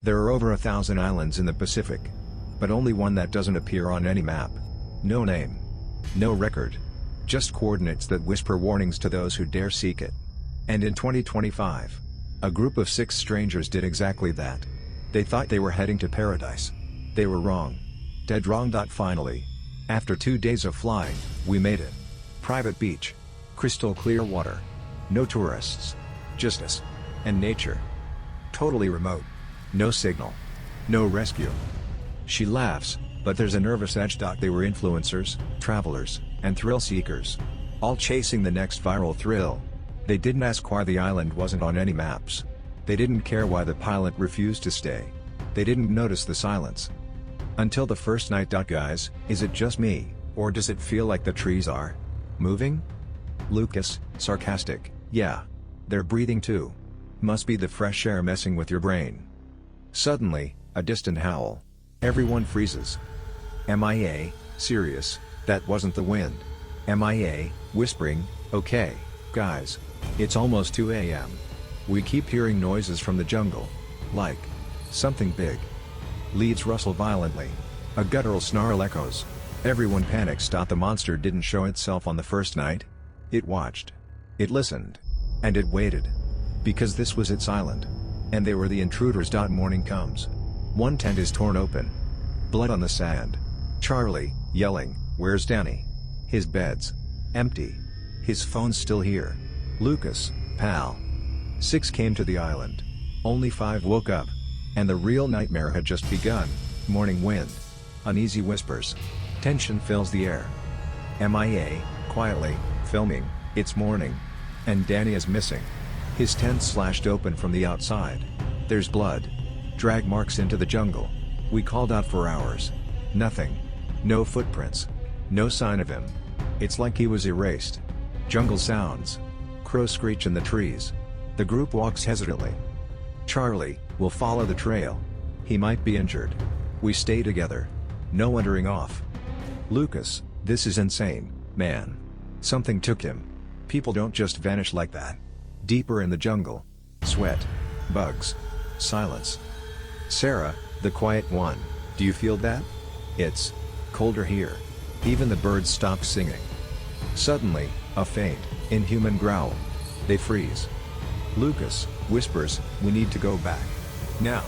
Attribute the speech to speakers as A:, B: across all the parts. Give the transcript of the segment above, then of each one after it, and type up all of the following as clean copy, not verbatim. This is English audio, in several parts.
A: There are over 1,000 islands in the Pacific. But only one that doesn't appear on any map. No name. No record. Just coordinates that whisper warnings to those who dare seek it. And in 2025, a group of 6 strangers did exactly that. They thought they were heading to paradise. They were wrong. Dead wrong. Finally, after 2 days of flying, we made it. Private beach. Crystal clear water. No tourists. Just us. And nature. Totally remote. No signal. No rescue. She laughs, but there's a nervous edge. They were influencers, travelers, and thrill seekers. All chasing the next viral thrill. They didn't ask why the island wasn't on any maps. They didn't care why the pilot refused to stay. They didn't notice the silence. Until the first night. Guys, is it just me, or does it feel like the trees are moving? Lucas, sarcastic, yeah. They're breathing too. Must be the fresh air messing with your brain. Suddenly, a distant howl. Everyone freezes. MIA, serious, that wasn't the wind. MIA, whispering, okay, guys. It's almost 2 a.m. We keep hearing noises from the jungle. Like something big. Leaves rustle violently. A guttural snarl echoes. Everyone panics. The monster didn't show itself on the first night. It watched. It listened. And it waited. Because this was its island. And they were the intruders. Morning comes. One tent is torn open. Blood on the sand. Charlie, yelling, where's Danny? His bed's empty. His phone's still here. Lucas, pal. 6 came to the island. Only 5 woke up. And the real nightmare had just begun. Morning wind. Uneasy whispers. Tension fills the air. MIA, quietly, filming, it's morning. And Danny is missing. His tent slashed open from the outside. There's blood. Drag marks into the jungle. We called out for hours. Nothing. No footprints. No sign of him. It's like he was erased. Jungle sounds. Crows screech in the trees. The group walks hesitantly. Charlie, we'll follow the trail. He might be injured. We stay together. No wandering off. Lucas, this is insane, man. Something took him. People don't just vanish like that. Deeper in the jungle. Sweat. Bugs. Silence. Sarah, the quiet one, do you feel that? It's colder here. Even the birds stop singing. Suddenly, a faint, inhuman growl. They freeze. Lucas whispers, we need to go back. Now.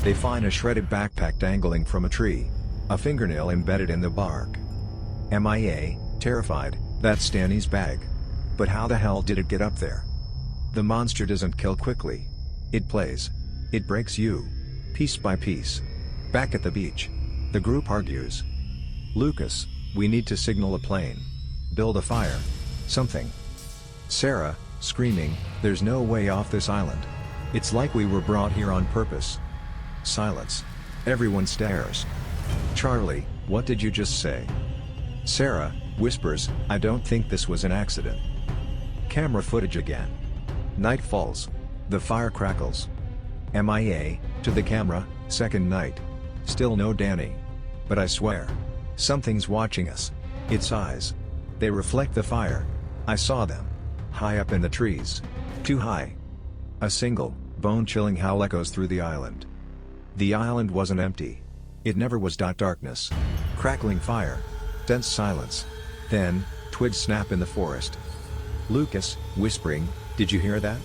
A: They find a shredded backpack dangling from a tree. A fingernail embedded in the bark. MIA, terrified, that's Danny's bag. But how the hell did it get up there? The monster doesn't kill quickly. It plays. It breaks you. Piece by piece. Back at the beach. The group argues. Lucas, we need to signal a plane. Build a fire. Something. Sarah, screaming, there's no way off this island. It's like we were brought here on purpose. Silence. Everyone stares. Charlie, what did you just say? Sarah whispers, I don't think this was an accident. Camera footage again. Night falls. The fire crackles. MIA, to the camera, second night. Still no Danny. But I swear. Something's watching us. Its eyes. They reflect the fire. I saw them. High up in the trees. Too high. A single, bone-chilling howl echoes through the island. The island wasn't empty. It never was. Darkness. Crackling fire. Dense silence. Then, twigs snap in the forest. Lucas, whispering, did you hear that?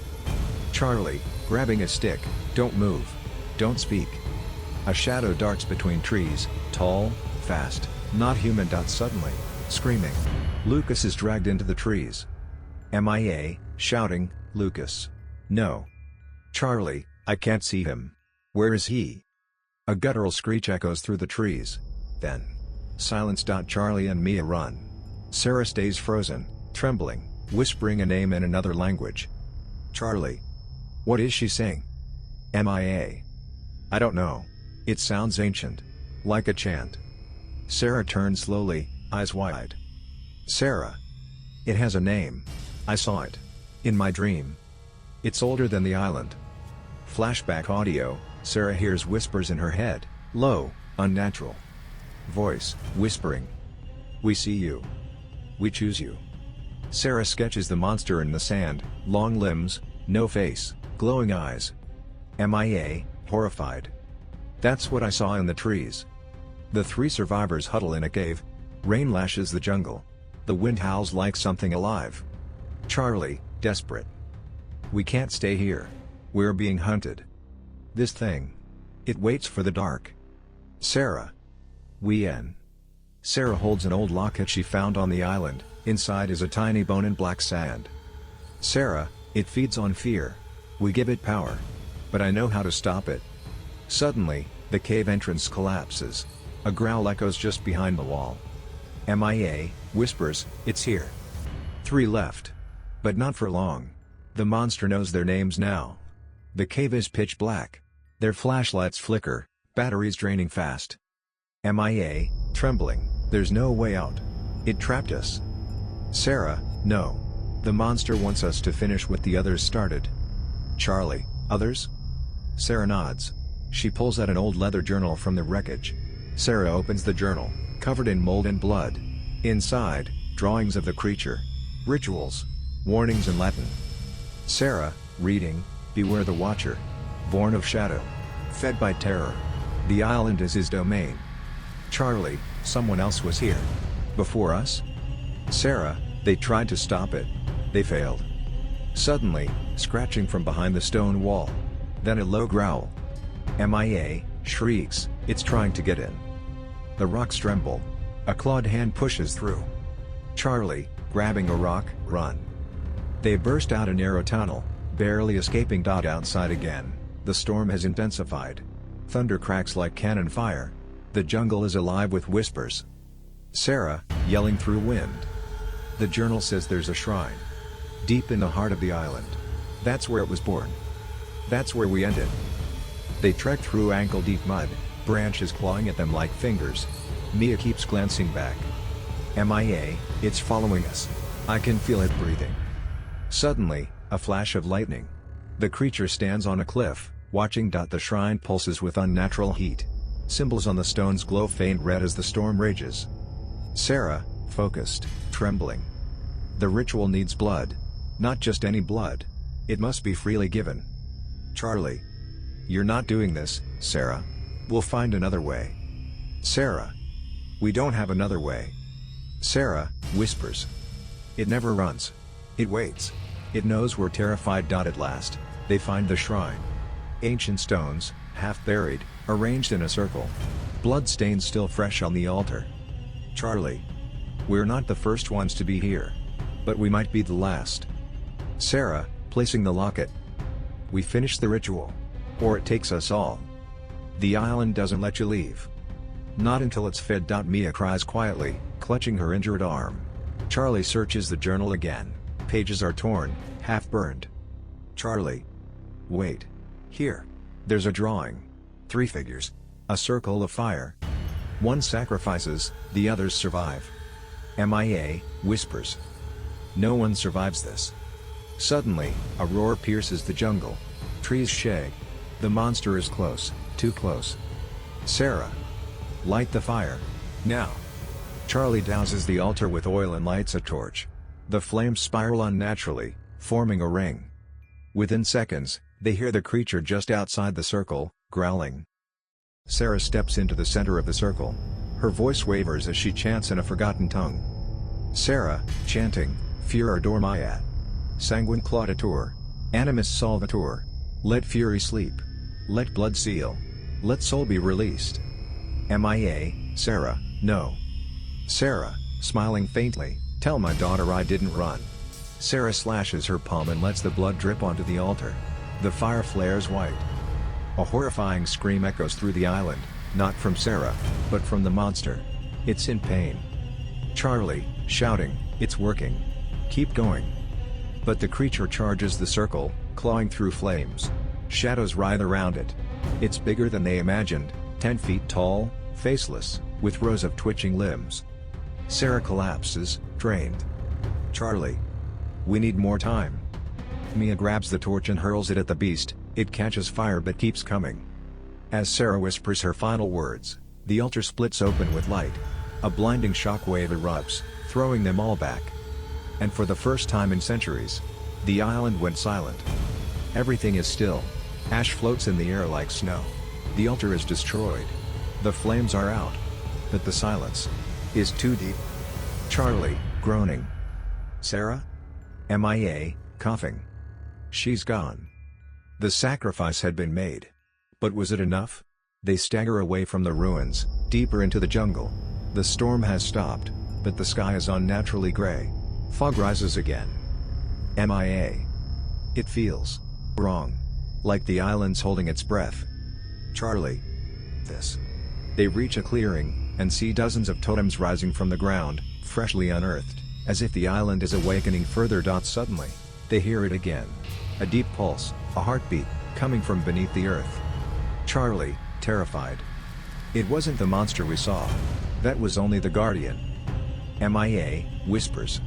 A: Charlie, grabbing a stick, don't move. Don't speak. A shadow darts between trees, tall, fast, not human. Suddenly, screaming. Lucas is dragged into the trees. MIA, shouting, Lucas. No. Charlie, I can't see him. Where is he? A guttural screech echoes through the trees. Then. Silence. Charlie and Mia run. Sarah stays frozen, trembling, whispering a name in another language. Charlie. What is she saying? MIA. I don't know. It sounds ancient. Like a chant. Sarah turns slowly, eyes wide. Sarah. It has a name. I saw it. In my dream. It's older than the island. Flashback audio, Sarah hears whispers in her head, low, unnatural. Voice, whispering. We see you. We choose you. Sarah sketches the monster in the sand, long limbs, no face, glowing eyes. MIA, horrified. That's what I saw in the trees. The 3 survivors huddle in a cave. Rain lashes the jungle. The wind howls like something alive. Charlie, desperate. We can't stay here. We're being hunted. This thing. It waits for the dark. Sarah. Sarah holds an old locket she found on the island. Inside is a tiny bone in black sand. Sarah, it feeds on fear. We give it power. But I know how to stop it. Suddenly, the cave entrance collapses. A growl echoes just behind the wall. MIA, whispers, it's here. 3 left. But not for long. The monster knows their names now. The cave is pitch black. Their flashlights flicker, batteries draining fast. MIA, trembling, there's no way out. It trapped us. Sarah, no. The monster wants us to finish what the others started. Charlie, others? Sarah nods. She pulls out an old leather journal from the wreckage. Sarah opens the journal, covered in mold and blood. Inside, drawings of the creature. Rituals. Warnings in Latin. Sarah, reading, beware the Watcher. Born of shadow. Fed by terror. The island is his domain. Charlie, someone else was here. Before us? Sarah, they tried to stop it. They failed. Suddenly, scratching from behind the stone wall. Then a low growl. MIA, shrieks, it's trying to get in. The rocks tremble. A clawed hand pushes through. Charlie, grabbing a rock, run. They burst out a narrow tunnel, barely escaping. Outside again, the storm has intensified. Thunder cracks like cannon fire. The jungle is alive with whispers. Sarah, yelling through wind. The journal says there's a shrine. Deep in the heart of the island. That's where it was born. That's where we ended. They trek through ankle-deep mud, branches clawing at them like fingers. Mia keeps glancing back. MIA, it's following us. I can feel it breathing. Suddenly, a flash of lightning. The creature stands on a cliff, watching. The shrine pulses with unnatural heat. Symbols on the stones glow faint red as the storm rages. Sarah, focused, trembling. The ritual needs blood. Not just any blood. It must be freely given. Charlie. You're not doing this, Sarah. We'll find another way. Sarah. We don't have another way. Sarah, whispers. It never runs. It waits. It knows we're terrified. At last, they find the shrine. Ancient stones, half buried, arranged in a circle. Blood stains still fresh on the altar. Charlie. We're not the first ones to be here. But we might be the last. Sarah, placing the locket. We finish the ritual. Or it takes us all. The island doesn't let you leave. Not until it's fed. Mia cries quietly, clutching her injured arm. Charlie searches the journal again. Pages are torn, half burned. Charlie. Wait. Here. There's a drawing. 3 figures. A circle of fire. One sacrifices, the others survive. MIA, whispers. No one survives this. Suddenly, a roar pierces the jungle. Trees shake. The monster is close, too close. Sarah. Light the fire. Now. Charlie douses the altar with oil and lights a torch. The flames spiral unnaturally, forming a ring. Within seconds, they hear the creature just outside the circle, growling. Sarah steps into the center of the circle. Her voice wavers as she chants in a forgotten tongue. Sarah, chanting, Furor dormiat. Sanguine claudatur. Animus solvatur. Let fury sleep. Let blood seal. Let soul be released. MIA, Sarah, no. Sarah, smiling faintly, tell my daughter I didn't run. Sarah slashes her palm and lets the blood drip onto the altar. The fire flares white. A horrifying scream echoes through the island, not from Sarah, but from the monster. It's in pain. Charlie, shouting, it's working. Keep going. But the creature charges the circle, clawing through flames. Shadows writhe around it. It's bigger than they imagined, 10 feet tall, faceless, with rows of twitching limbs. Sarah collapses, drained. Charlie. We need more time. Mia grabs the torch and hurls it at the beast. It catches fire but keeps coming. As Sarah whispers her final words, the altar splits open with light. A blinding shockwave erupts, throwing them all back. And for the first time in centuries, the island went silent. Everything is still. Ash floats in the air like snow. The altar is destroyed. The flames are out. But the silence is too deep. Charlie, groaning. Sarah? MIA, coughing. She's gone. The sacrifice had been made. But was it enough? They stagger away from the ruins, deeper into the jungle. The storm has stopped, but the sky is unnaturally gray. Fog rises again. MIA. It feels wrong. Like the island's holding its breath. Charlie. This. They reach a clearing, and see dozens of totems rising from the ground, freshly unearthed, as if the island is awakening further. Suddenly, they hear it again. A deep pulse, a heartbeat, coming from beneath the earth. Charlie, terrified. It wasn't the monster we saw. That was only the guardian. MIA, whispers.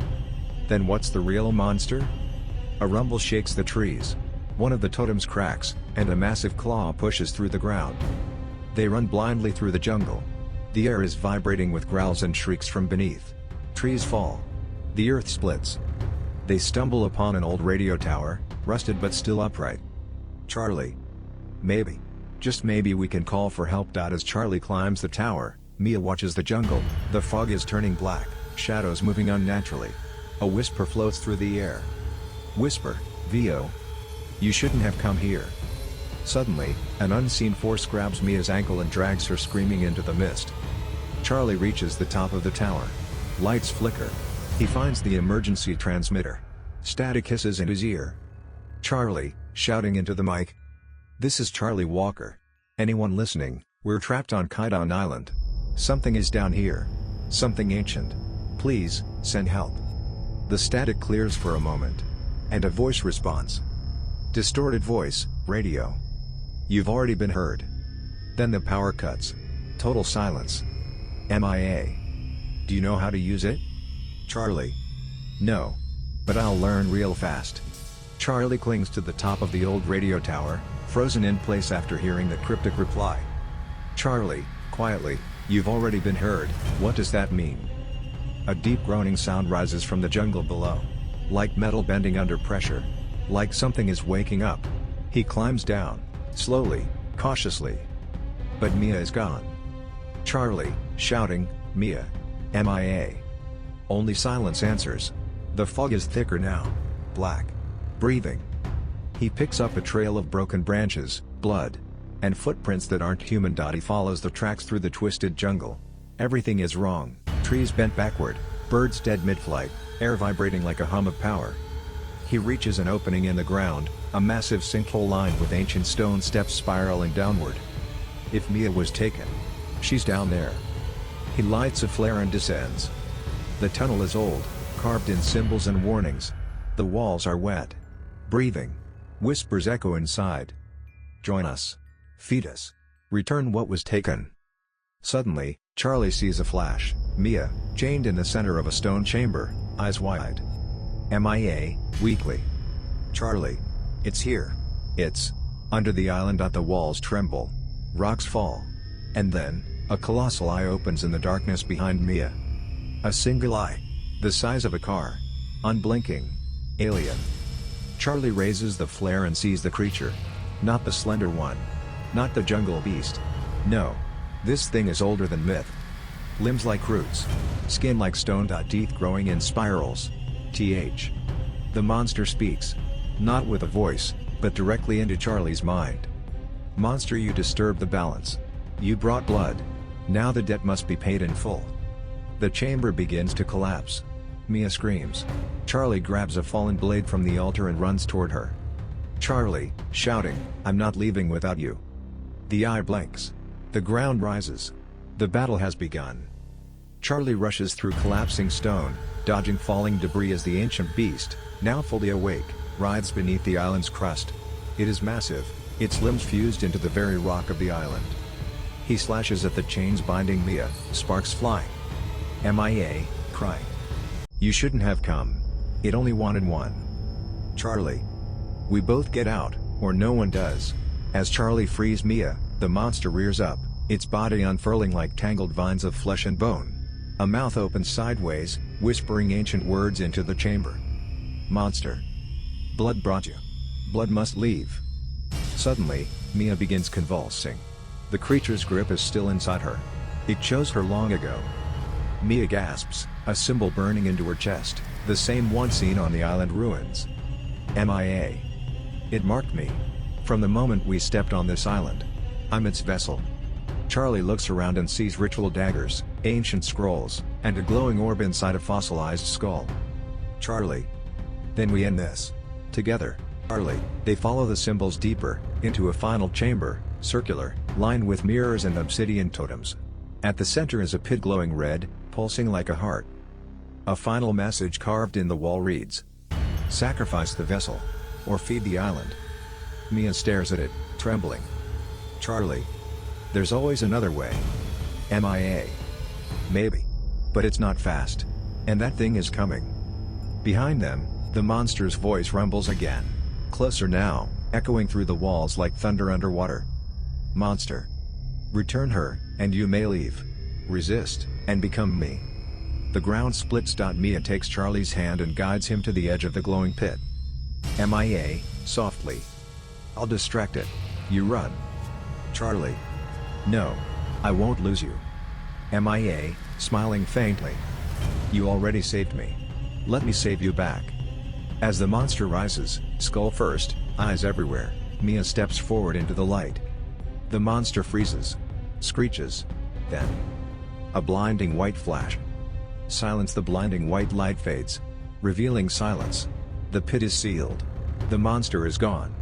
A: Then what's the real monster? A rumble shakes the trees. One of the totems cracks, and a massive claw pushes through the ground. They run blindly through the jungle. The air is vibrating with growls and shrieks from beneath. Trees fall. The earth splits. They stumble upon an old radio tower, rusted but still upright. Charlie. Maybe. Just maybe we can call for help. As Charlie climbs the tower, Mia watches the jungle. The fog is turning black, shadows moving unnaturally. A whisper floats through the air. Whisper, Vio. You shouldn't have come here. Suddenly, an unseen force grabs Mia's ankle and drags her screaming into the mist. Charlie reaches the top of the tower. Lights flicker. He finds the emergency transmitter. Static hisses in his ear. Charlie, shouting into the mic. This is Charlie Walker. Anyone listening, we're trapped on Kaidan Island. Something is down here. Something ancient. Please, send help. The static clears for a moment. And a voice responds. Distorted voice, radio. You've already been heard. Then the power cuts. Total silence. MIA. Do you know how to use it? Charlie. No. But I'll learn real fast. Charlie clings to the top of the old radio tower, frozen in place after hearing the cryptic reply. Charlie, quietly, you've already been heard. What does that mean? A deep groaning sound rises from the jungle below. Like metal bending under pressure. Like something is waking up. He climbs down, slowly, cautiously. But Mia is gone. Charlie, shouting, Mia. MIA. Only silence answers. The fog is thicker now. Black. Breathing. He picks up a trail of broken branches, blood, and footprints that aren't human. He follows the tracks through the twisted jungle. Everything is wrong. Trees bent backward, birds dead mid-flight, air vibrating like a hum of power. He reaches an opening in the ground, a massive sinkhole lined with ancient stone steps spiraling downward. If Mia was taken, she's down there. He lights a flare and descends. The tunnel is old, carved in symbols and warnings. The walls are wet. Breathing. Whispers echo inside. Join us. Feed us. Return what was taken. Suddenly, Charlie sees a flash. Mia, chained in the center of a stone chamber, eyes wide. MIA, weakly. Charlie. It's here. It's under the island. The walls tremble. Rocks fall. And then, a colossal eye opens in the darkness behind Mia. A single eye. The size of a car. Unblinking. Alien. Charlie raises the flare and sees the creature. Not the slender one. Not the jungle beast. No. This thing is older than myth. Limbs like roots. Skin like stone. Teeth growing in spirals. The monster speaks. Not with a voice, but directly into Charlie's mind. Monster, you disturbed the balance. You brought blood. Now the debt must be paid in full. The chamber begins to collapse. Mia screams. Charlie grabs a fallen blade from the altar and runs toward her. Charlie, shouting, I'm not leaving without you. The eye blinks. The ground rises. The battle has begun. Charlie rushes through collapsing stone, dodging falling debris as the ancient beast, now fully awake, writhes beneath the island's crust. It is massive, its limbs fused into the very rock of the island. He slashes at the chains binding Mia, sparks flying. MIA, crying. You shouldn't have come. It only wanted one. Charlie. We both get out, or no one does. As Charlie frees Mia, the monster rears up, its body unfurling like tangled vines of flesh and bone. A mouth opens sideways, whispering ancient words into the chamber. Monster. Blood brought you. Blood must leave. Suddenly, Mia begins convulsing. The creature's grip is still inside her. It chose her long ago. Mia gasps, a symbol burning into her chest, the same one seen on the island ruins. MIA. It marked me. From the moment we stepped on this island. I'm its vessel. Charlie looks around and sees ritual daggers, ancient scrolls, and a glowing orb inside a fossilized skull. Charlie. Then we end this. Together. Charlie. They follow the symbols deeper, into a final chamber, circular, lined with mirrors and obsidian totems. At the center is a pit glowing red, pulsing like a heart. A final message carved in the wall reads: "Sacrifice the vessel. Or feed the island." Mia stares at it, trembling. Charlie. There's always another way. MIA. Maybe. But it's not fast. And that thing is coming. Behind them, the monster's voice rumbles again. Closer now, echoing through the walls like thunder underwater. Monster. Return her, and you may leave. Resist, and become me. The ground splits. Mia takes Charlie's hand and guides him to the edge of the glowing pit. MIA, softly. I'll distract it. You run. Charlie. No. I won't lose you. MIA, smiling faintly. You already saved me. Let me save you back. As the monster rises, skull first, eyes everywhere, Mia steps forward into the light. The monster freezes. Screeches. Then. A blinding white flash. Silence. The blinding white light fades. Revealing silence. The pit is sealed. The monster is gone.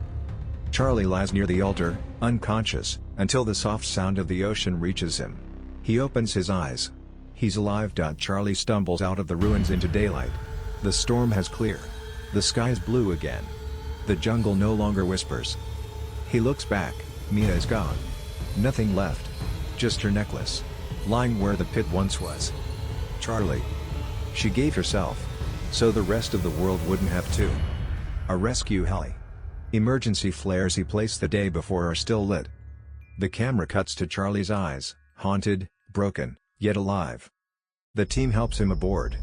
A: Charlie lies near the altar, unconscious, until the soft sound of the ocean reaches him. He opens his eyes. He's alive. Charlie stumbles out of the ruins into daylight. The storm has cleared. The sky is blue again. The jungle no longer whispers. He looks back. Mia is gone. Nothing left. Just her necklace. Lying where the pit once was. Charlie. She gave herself. So the rest of the world wouldn't have to. A rescue heli. Emergency flares he placed the day before are still lit. The camera cuts to Charlie's eyes, haunted, broken, yet alive. The team helps him aboard.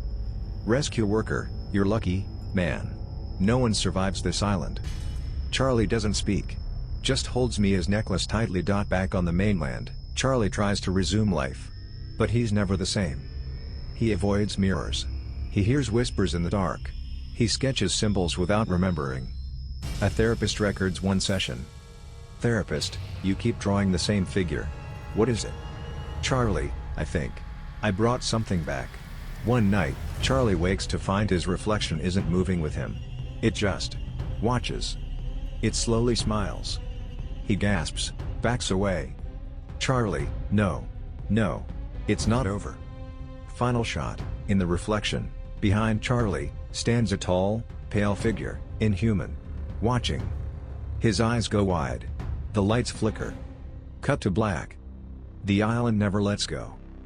A: Rescue worker, you're lucky, man. No one survives this island. Charlie doesn't speak. Just holds Mia's necklace tightly. Back on the mainland, Charlie tries to resume life. But he's never the same. He avoids mirrors. He hears whispers in the dark. He sketches symbols without remembering. A therapist records one session. Therapist, you keep drawing the same figure. What is it? Charlie, I think. I brought something back. One night, Charlie wakes to find his reflection isn't moving with him. It just watches. It slowly smiles. He gasps, backs away. Charlie, no. No. It's not over. Final shot, in the reflection, behind Charlie, stands a tall, pale figure, inhuman. Watching. His eyes go wide. The lights flicker. Cut to black. The island never lets go.